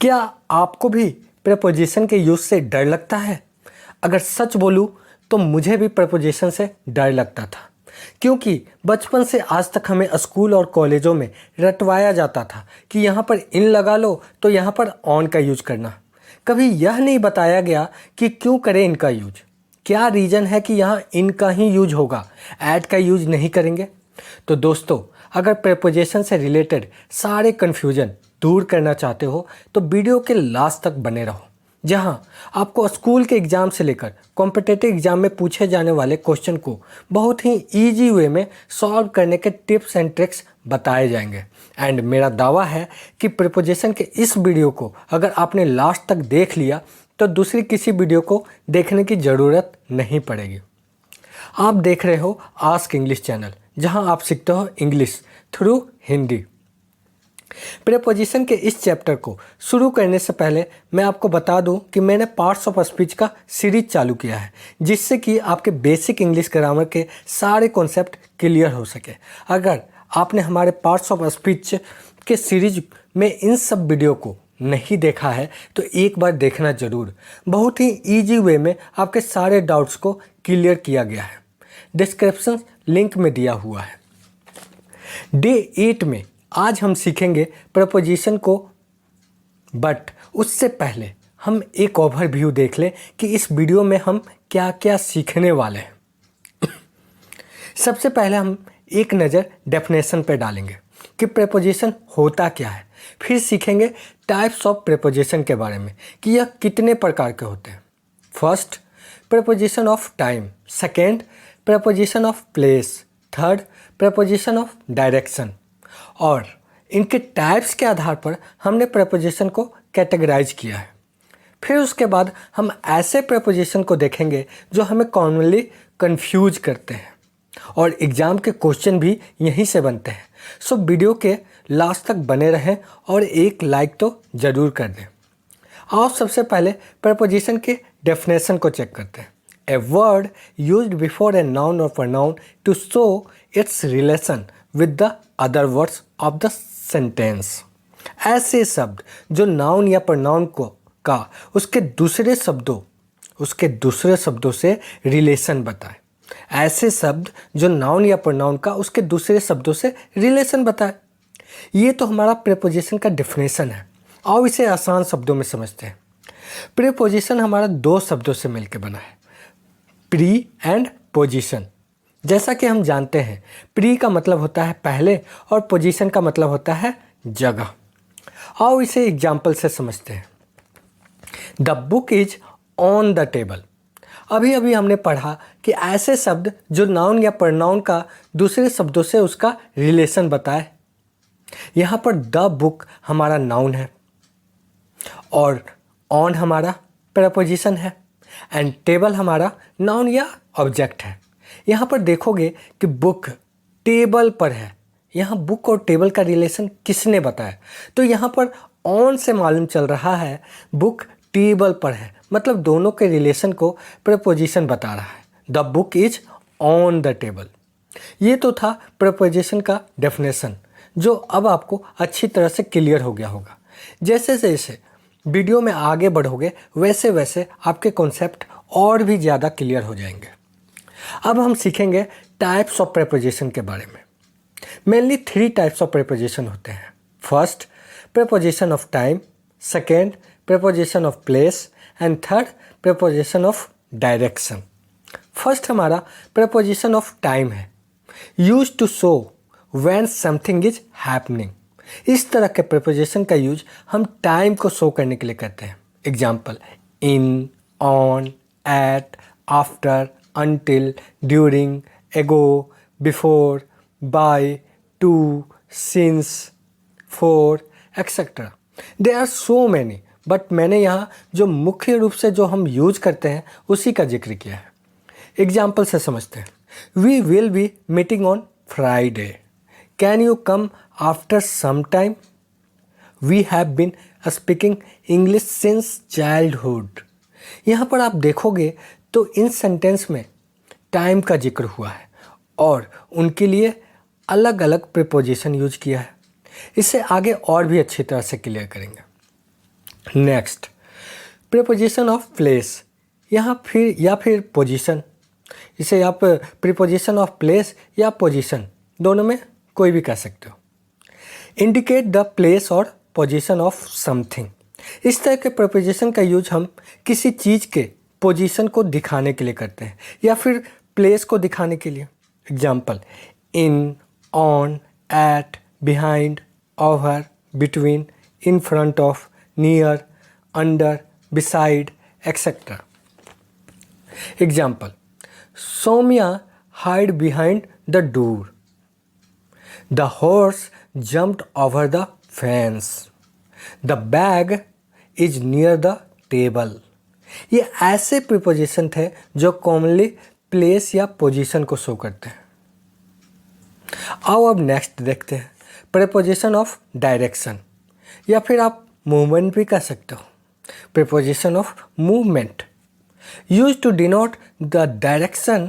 क्या आपको भी प्रीपोजिशन के यूज़ से डर लगता है? अगर सच बोलूँ तो मुझे भी प्रीपोजिशन से डर लगता था, क्योंकि बचपन से आज तक हमें स्कूल और कॉलेजों में रटवाया जाता था कि यहाँ पर इन लगा लो तो यहाँ पर ऑन का यूज करना। कभी यह नहीं बताया गया कि क्यों करें इनका यूज, क्या रीज़न है कि यहाँ इनका ही यूज होगा, ऐड का यूज नहीं करेंगे। तो दोस्तों, अगर प्रीपोजिशन से रिलेटेड सारे कन्फ्यूजन दूर करना चाहते हो तो वीडियो के लास्ट तक बने रहो, जहां आपको स्कूल के एग्ज़ाम से लेकर कॉम्पिटिटिव एग्ज़ाम में पूछे जाने वाले क्वेश्चन को बहुत ही ईजी वे में सॉल्व करने के टिप्स एंड ट्रिक्स बताए जाएंगे। एंड मेरा दावा है कि प्रीपोजिशन के इस वीडियो को अगर आपने लास्ट तक देख लिया तो दूसरी किसी वीडियो को देखने की ज़रूरत नहीं पड़ेगी। आप देख रहे हो आस्क इंग्लिश चैनल, जहां आप सीखते हो इंग्लिश थ्रू हिंदी। प्रीपोजिशन के इस चैप्टर को शुरू करने से पहले मैं आपको बता दूं कि मैंने पार्ट्स ऑफ स्पीच का सीरीज चालू किया है, जिससे कि आपके बेसिक इंग्लिश ग्रामर के सारे कॉन्सेप्ट क्लियर हो सके। अगर आपने हमारे पार्ट्स ऑफ स्पीच के सीरीज में इन सब वीडियो को नहीं देखा है तो एक बार देखना ज़रूर। बहुत ही ईजी वे में आपके सारे डाउट्स को क्लियर किया गया है, डिस्क्रिप्शन लिंक में दिया हुआ है। डे 8 में आज हम सीखेंगे प्रीपोजिशन को, बट उससे पहले हम एक ओवरव्यू देख लें कि इस वीडियो में हम क्या क्या सीखने वाले हैं। सबसे पहले हम एक नज़र डेफिनेशन पे डालेंगे कि प्रीपोजिशन होता क्या है। फिर सीखेंगे टाइप्स ऑफ प्रीपोजिशन के बारे में कि यह कितने प्रकार के होते हैं। First, preposition of time. Second, preposition of place. Third, preposition of direction. और इनके टाइप्स के आधार पर हमने प्रीपोजिशन को कैटेगराइज किया है। फिर उसके बाद हम ऐसे प्रीपोजिशन को देखेंगे जो हमें कॉमनली कंफ्यूज करते हैं, और एग्ज़ाम के क्वेश्चन भी यहीं से बनते हैं। सो वीडियो के लास्ट तक बने रहें और एक लाइक तो ज़रूर कर दें। आओ सबसे पहले प्रीपोजिशन के डेफिनेशन को चेक करते हैं। A word used before a noun or pronoun to show its relation with the other words of the sentence. ऐसे शब्द जो नाउन या प्रोनाउन को का उसके दूसरे शब्दों से रिलेशन बताए। ऐसे शब्द जो नाउन या प्रोनाउन का उसके दूसरे शब्दों से रिलेशन बताए। ये तो हमारा प्रीपोजिशन का डेफिनेशन है। आओ इसे आसान शब्दों में समझते हैं। प्रीपोजिशन हमारा दो शब्दों से मिलकर बना है, प्री एंड पोजीशन। जैसा कि हम जानते हैं, प्री का मतलब होता है पहले और पोजीशन का मतलब होता है जगह। आओ इसे एग्जाम्पल से समझते हैं। The book is on the table. अभी अभी हमने पढ़ा कि ऐसे शब्द जो नाउन या प्रोनाउन का दूसरे शब्दों से उसका रिलेशन बताए। यहाँ पर द बुक हमारा नाउन है और ऑन हमारा प्रीपोजिशन है एंड टेबल हमारा नाउन या ऑब्जेक्ट है। यहाँ पर देखोगे कि बुक टेबल पर है। यहाँ बुक और टेबल का रिलेशन किसने बताया? तो यहाँ पर ऑन से मालूम चल रहा है बुक टेबल पर है, मतलब दोनों के रिलेशन को प्रीपोजिशन बता रहा है। The book is on the table. ये तो था प्रीपोजिशन का डेफिनेशन, जो अब आपको अच्छी तरह से क्लियर हो गया होगा। जैसे जैसे वीडियो में आगे बढ़ोगे वैसे वैसे आपके कॉन्सेप्ट और भी ज़्यादा क्लियर हो जाएंगे। अब हम सीखेंगे टाइप्स ऑफ प्रीपोजिशन के बारे में। मेनली 3 टाइप्स ऑफ प्रीपोजिशन होते हैं। First, preposition of time. Second, preposition of place. And third, preposition of direction. First हमारा प्रीपोजिशन ऑफ टाइम है, use to show when something is happening. इस तरह के प्रीपोजिशन का यूज हम टाइम को शो करने के लिए करते हैं। Example, in, on, at, after, until, during, ago, before, by, to, since, for, etc. There are so many, but मैंने यहाँ जो मुख्य रूप से जो हम यूज करते हैं उसी का जिक्र किया है। एग्जाम्पल से समझते हैं। We will be meeting on Friday. Can you come after some time? We have been speaking English since childhood. यहाँ पर आप देखोगे तो इन सेंटेंस में टाइम का जिक्र हुआ है और उनके लिए अलग अलग प्रीपोजिशन यूज किया है। इसे आगे और भी अच्छी तरह से क्लियर करेंगे। नेक्स्ट, प्रीपोजिशन ऑफ प्लेस, यहाँ फिर या फिर पोजीशन, इसे आप प्रीपोजिशन ऑफ प्लेस या पोजीशन दोनों में कोई भी कह सकते हो। इंडिकेट द प्लेस और पोजीशन ऑफ समथिंग, इस तरह के प्रीपोजिशन का यूज हम किसी चीज़ के पोजीशन को दिखाने के लिए करते हैं या फिर प्लेस को दिखाने के लिए। Example, in, on, at, behind, over, between, in front of, near, under, beside, etcetera. Example, Saumya hid behind the door. The horse jumped over the fence. The bag is near the table. ये ऐसे preposition थे जो commonly place या position को show करते हैं। आओ अब नेक्स्ट देखते हैं, प्रीपोजिशन ऑफ डायरेक्शन या फिर आप मूवमेंट भी कह सकते हो। Preposition of movement used to denote the direction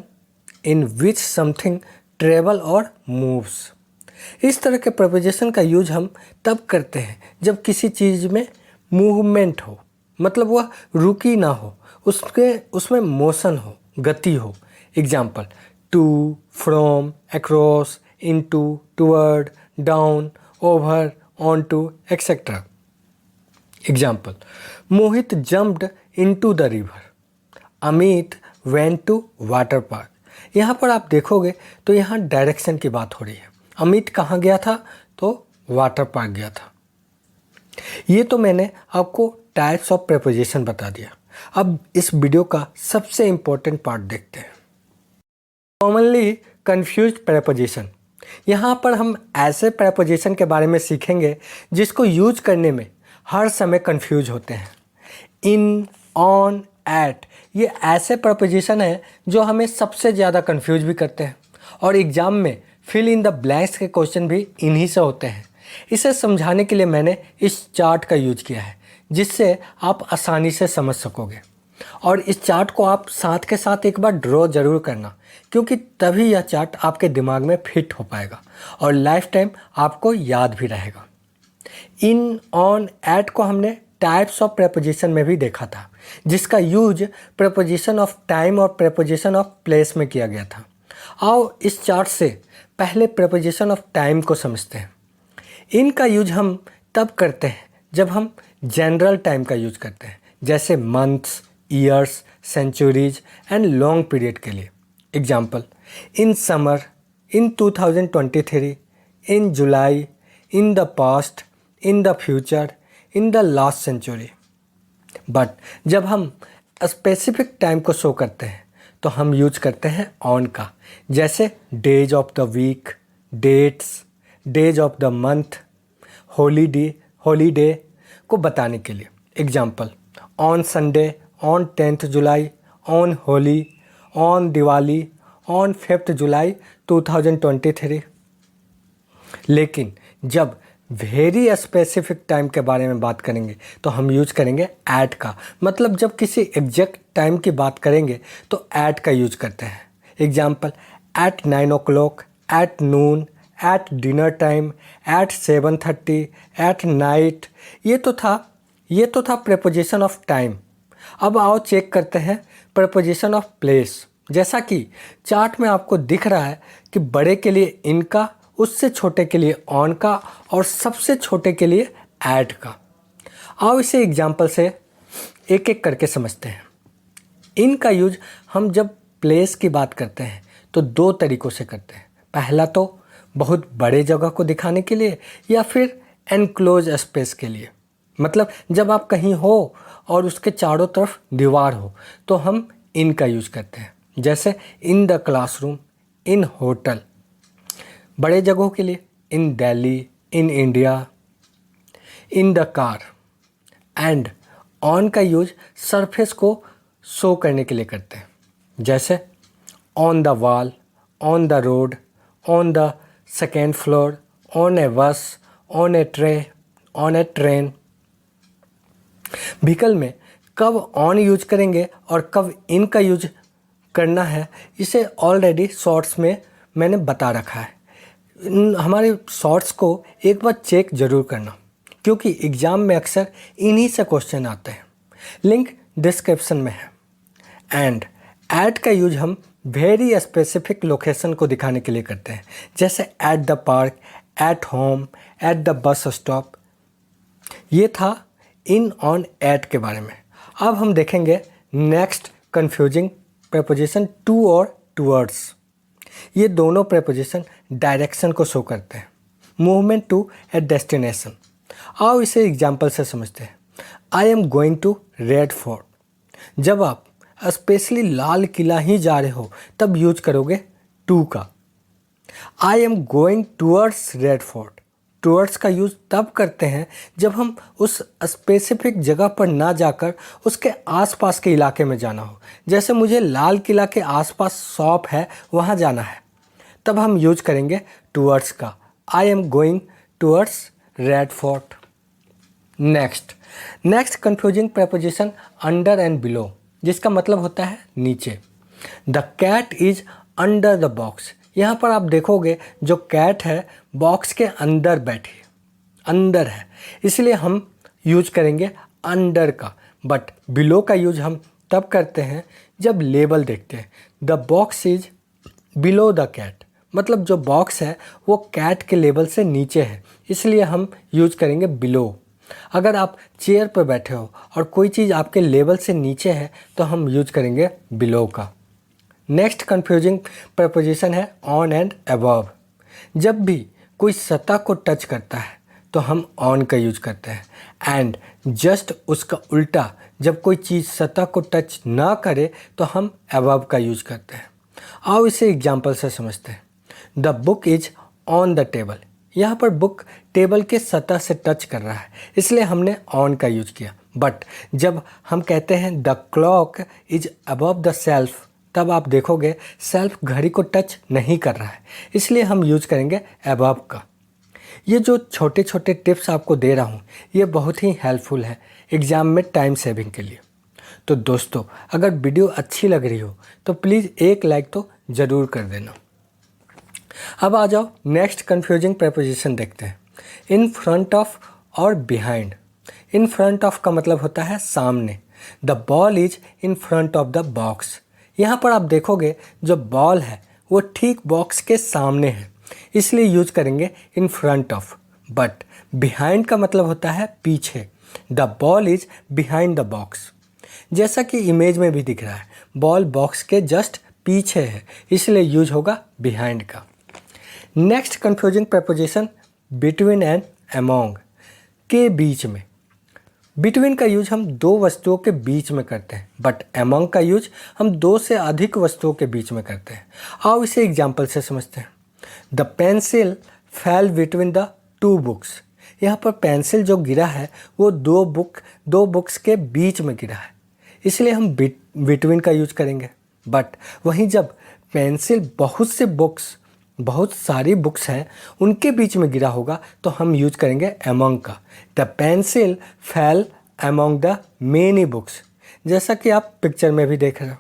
in which something travel or moves. इस तरह के प्रीपोजिशन का यूज हम तब करते हैं जब किसी चीज़ में मूवमेंट हो, मतलब वह रुकी ना हो, उसमें मोशन हो, गति हो। Example, to, from, across, into, toward, down, over, on to, etcetera. Example, Mohit jumped into the river, Amit went to water park. यहाँ पर आप देखोगे तो यहाँ डायरेक्शन की बात हो रही है। अमित कहाँ गया था? तो वाटर पार्क गया था। ये तो मैंने आपको टाइप्स ऑफ प्रीपोजिशन बता दिया। अब इस वीडियो का सबसे इम्पोर्टेंट पार्ट देखते हैं, कॉमनली कन्फ्यूज्ड प्रीपोजिशन। यहाँ पर हम ऐसे प्रीपोजिशन के बारे में सीखेंगे जिसको यूज करने में हर समय कन्फ्यूज होते हैं। इन, ऑन, एट, ये ऐसे प्रीपोजिशन हैं जो हमें सबसे ज़्यादा कंफ्यूज भी करते हैं और एग्ज़ाम में फिल इन द ब्लैंक्स के क्वेश्चन भी इन्हीं से होते हैं। इसे समझाने के लिए मैंने इस चार्ट का यूज किया है जिससे आप आसानी से समझ सकोगे। और इस चार्ट को आप साथ के साथ एक बार ड्रॉ ज़रूर करना, क्योंकि तभी यह चार्ट आपके दिमाग में फिट हो पाएगा और लाइफ टाइम आपको याद भी रहेगा। इन, ऑन, एट को हमने टाइप्स ऑफ प्रीपोजिशन में भी देखा था, जिसका यूज प्रीपोजिशन ऑफ टाइम और प्रीपोजिशन ऑफ प्लेस में किया गया था। आओ इस चार्ट से पहले प्रीपोजिशन ऑफ टाइम को समझते हैं। इनका यूज हम तब करते हैं जब हम जनरल टाइम का यूज करते हैं, जैसे months, years, centuries and long period के लिए। Example, in summer, in 2023, in July, in the past, in the future, in the last century. But जब हम स्पेसिफिक टाइम को शो करते हैं तो हम यूज करते हैं ऑन का, जैसे days of the week, dates, days of the month, holiday को बताने के लिए। Example, on Sunday, on 10th July, on Holi, on Diwali, on 5th July 2023। लेकिन जब वेरी स्पेसिफिक टाइम के बारे में बात करेंगे तो हम यूज करेंगे एट का, मतलब जब किसी एग्जैक्ट टाइम की बात करेंगे तो एट का यूज करते हैं। Example, at 9 o'clock, at noon, at dinner time, at 7:30, at night. ये तो था प्रीपोजिशन ऑफ टाइम। अब आओ चेक करते हैं प्रीपोजिशन ऑफ प्लेस। जैसा कि चार्ट में आपको दिख रहा है कि बड़े के लिए इनका, उससे छोटे के लिए ऑन का और सबसे छोटे के लिए एट का। आओ इसे एग्जाम्पल से एक एक करके समझते हैं। इनका यूज हम जब प्लेस की बात करते हैं तो दो तरीक़ों से करते हैं। पहला तो बहुत बड़े जगह को दिखाने के लिए या फिर एनक्लोज स्पेस के लिए, मतलब जब आप कहीं हो और उसके चारों तरफ दीवार हो तो हम इनका यूज करते हैं, जैसे in the classroom, in hotel. बड़े जगहों के लिए in Delhi, in India, in the car. And on का यूज सरफेस को शो करने के लिए करते हैं, जैसे on the wall, on the road, on the second floor, on a bus, on A train. Vehicle में कब ऑन यूज करेंगे और कब इन का यूज करना है, इसे ऑलरेडी शॉर्ट्स में मैंने बता रखा है। हमारे शॉर्ट्स को एक बार चेक ज़रूर करना, क्योंकि एग्ज़ाम में अक्सर इन्हीं से क्वेश्चन आते हैं। लिंक डिस्क्रिप्शन में है। एंड एट का यूज हम वेरी स्पेसिफिक लोकेशन को दिखाने के लिए करते हैं, जैसे at the park, at home, at the bus stop. ये था इन, ऑन, एट के बारे में। अब हम देखेंगे नेक्स्ट कन्फ्यूजिंग प्रेपोजिशन टू और टूवर्ड्स। ये दोनों प्रेपोजिशन डायरेक्शन को शो करते हैं, मूवमेंट टू ए डेस्टिनेशन। आओ इसे एग्जाम्पल से समझते हैं। I am going to Red Fort. जब आप स्पेशली लाल किला ही जा रहे हो तब यूज करोगे टू का। I am going towards Red fort. Towards का यूज तब करते हैं जब हम उस स्पेसिफिक जगह पर ना जाकर उसके आसपास के इलाके में जाना हो। जैसे मुझे लाल किला के आसपास शॉप है, वहाँ जाना है, तब हम यूज करेंगे टूवर्ड्स का। I am going towards Red Fort. Next confusing preposition under and below, जिसका मतलब होता है नीचे। The cat is under the box. यहाँ पर आप देखोगे जो कैट है बॉक्स के अंदर बैठी है, अंदर है, इसलिए हम यूज करेंगे अंडर का। बट बिलो का यूज हम तब करते हैं जब लेबल देखते हैं। The box is below the cat, मतलब जो बॉक्स है वो कैट के लेबल से नीचे है, इसलिए हम यूज करेंगे बिलो। अगर आप चेयर पर बैठे हो और कोई चीज़ आपके लेवल से नीचे है तो हम यूज करेंगे बिलो का। नेक्स्ट कंफ्यूजिंग प्रपोजिशन है ऑन एंड अबव। जब भी कोई सतह को टच करता है तो हम ऑन का यूज करते हैं, एंड जस्ट उसका उल्टा जब कोई चीज़ सतह को टच ना करे तो हम अबव का यूज करते हैं। आओ इसे एग्जाम्पल से समझते हैं। The book is on the table. यहाँ पर बुक टेबल के सतह से टच कर रहा है, इसलिए हमने ऑन का यूज किया। बट जब हम कहते हैं the clock is above the self, तब आप देखोगे सेल्फ घड़ी को टच नहीं कर रहा है, इसलिए हम यूज करेंगे अबव का। ये जो छोटे छोटे टिप्स आपको दे रहा हूँ ये बहुत ही हेल्पफुल है एग्ज़ाम में टाइम सेविंग के लिए। तो दोस्तों, अगर वीडियो अच्छी लग रही हो तो प्लीज़ एक लाइक तो ज़रूर कर देना। अब आ जाओ नेक्स्ट कन्फ्यूजिंग प्रेपोजिशन देखते हैं। इन फ्रंट ऑफ और बिहाइंड। इन फ्रंट ऑफ का मतलब होता है सामने। The ball is in front of the box. यहाँ पर आप देखोगे जो बॉल है वो ठीक बॉक्स के सामने है, इसलिए यूज करेंगे इन फ्रंट ऑफ। बट बिहाइंड का मतलब होता है पीछे। The ball is behind the box. जैसा कि इमेज में भी दिख रहा है, बॉल बॉक्स के जस्ट पीछे है, इसलिए यूज होगा बिहाइंड का। Next confusing preposition between and among, के बीच में। बिटवीन का यूज हम दो वस्तुओं के बीच में करते हैं, बट अमोंग का यूज हम दो से अधिक वस्तुओं के बीच में करते हैं। आओ इसे एग्जाम्पल से समझते हैं। The pencil fail between the two books. यहाँ पर पेंसिल जो गिरा है वो दो बुक्स के बीच में गिरा है, इसलिए हम बिटवीन का यूज करेंगे। बट वहीं जब पेंसिल बहुत सारी बुक्स हैं उनके बीच में गिरा होगा तो हम यूज करेंगे अमोंग का। The pencil fail among the many books, जैसा कि आप पिक्चर में भी देख रहे हो।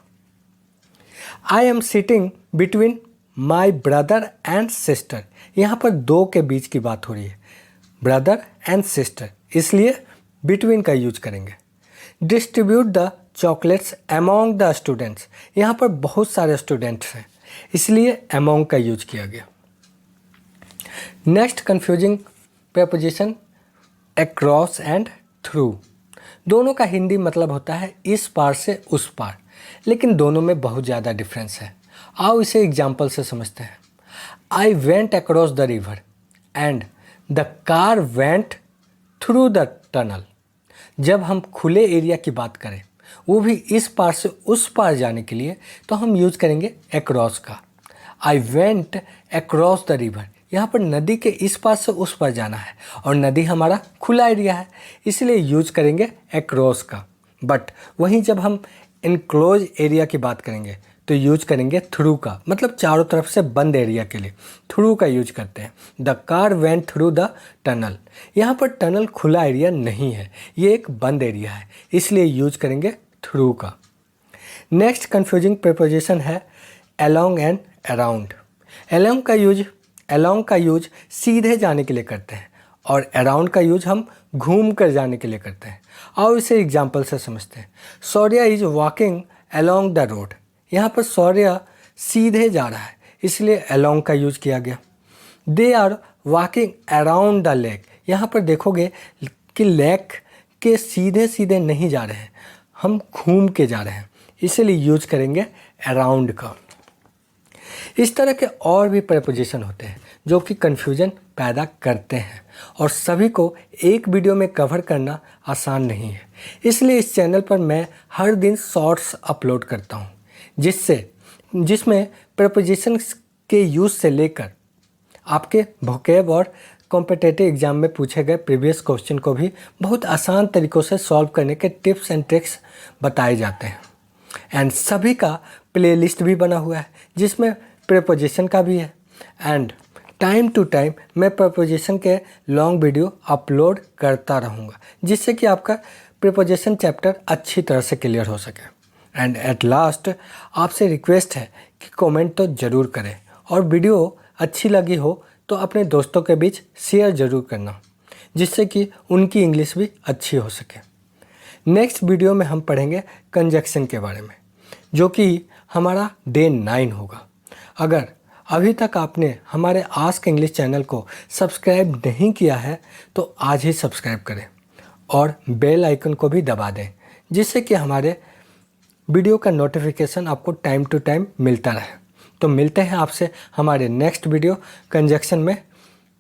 I am sitting between my brother and sister. यहाँ पर दो के बीच की बात हो रही है, ब्रदर एंड सिस्टर, इसलिए बिटवीन का यूज करेंगे। Distribute the chocolates among the students. यहाँ पर बहुत सारे स्टूडेंट्स हैं, इसलिए अमोंग का यूज किया गया। Next confusing preposition across and through. दोनों का हिंदी मतलब होता है इस पार से उस पार, लेकिन दोनों में बहुत ज़्यादा डिफरेंस है। आओ इसे एग्जाम्पल से समझते हैं। I went across the river and the car went through the tunnel. जब हम खुले एरिया की बात करें, वो भी इस पार से उस पार जाने के लिए, तो हम यूज करेंगे अक्रॉस का। I went across the river. यहाँ पर नदी के इस पार से उस पार जाना है और नदी हमारा खुला एरिया है, इसलिए यूज करेंगे अक्रॉस का। बट वहीं जब हम इनक्लोज एरिया की बात करेंगे तो यूज करेंगे थ्रू का, मतलब चारों तरफ से बंद एरिया के लिए थ्रू का यूज करते हैं। The car went through the tunnel. यहाँ पर टनल खुला एरिया नहीं है, ये एक बंद एरिया है, इसलिए यूज करेंगे थ्रू का। नेक्स्ट कंफ्यूजिंग प्रीपोजिशन है अलोंग एंड अराउंड। अलोंग का यूज सीधे जाने के लिए करते हैं और अराउंड का यूज हम घूम कर जाने के लिए करते हैं। आओ इसे एग्जाम्पल से समझते हैं। Shaurya is walking along the road. यहाँ पर सौर्या सीधे जा रहा है, इसलिए अलॉन्ग का यूज किया गया। They are walking around the lake. यहाँ पर देखोगे कि लेक के सीधे सीधे नहीं जा रहे हैं, हम घूम के जा रहे हैं, इसीलिए यूज करेंगे अराउंड का। इस तरह के और भी प्रपोजिशन होते हैं जो कि कन्फ्यूजन पैदा करते हैं और सभी को एक वीडियो में कवर करना आसान नहीं है। इसलिए इस चैनल पर मैं हर दिन शॉर्ट्स अपलोड करता हूँ जिसमें प्रपोजिशन के यूज़ से लेकर आपके वोकैब और कॉम्पिटिटिव एग्ज़ाम में पूछे गए प्रीवियस क्वेश्चन को भी बहुत आसान तरीक़ों से सॉल्व करने के टिप्स एंड ट्रिक्स बताए जाते हैं। एंड सभी का प्लेलिस्ट भी बना हुआ है जिसमें प्रपोजिशन का भी है। एंड टाइम टू टाइम मैं प्रपोजिशन के लॉन्ग वीडियो अपलोड करता रहूँगा जिससे कि आपका प्रपोजिशन चैप्टर अच्छी तरह से क्लियर हो सके। एंड एट लास्ट आपसे रिक्वेस्ट है कि कमेंट तो ज़रूर करें और वीडियो अच्छी लगी हो तो अपने दोस्तों के बीच शेयर ज़रूर करना जिससे कि उनकी इंग्लिश भी अच्छी हो सके। नेक्स्ट वीडियो में हम पढ़ेंगे कंजक्शन के बारे में जो कि हमारा डे 9 होगा। अगर अभी तक आपने हमारे आस्क इंग्लिश चैनल को सब्सक्राइब नहीं किया है तो आज ही सब्सक्राइब करें और बेल आइकन को भी दबा दें जिससे कि हमारे वीडियो का नोटिफिकेशन आपको टाइम टू टाइम मिलता रहे। तो मिलते हैं आपसे हमारे नेक्स्ट वीडियो कंजक्शन में।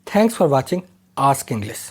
Thanks for watching ask English.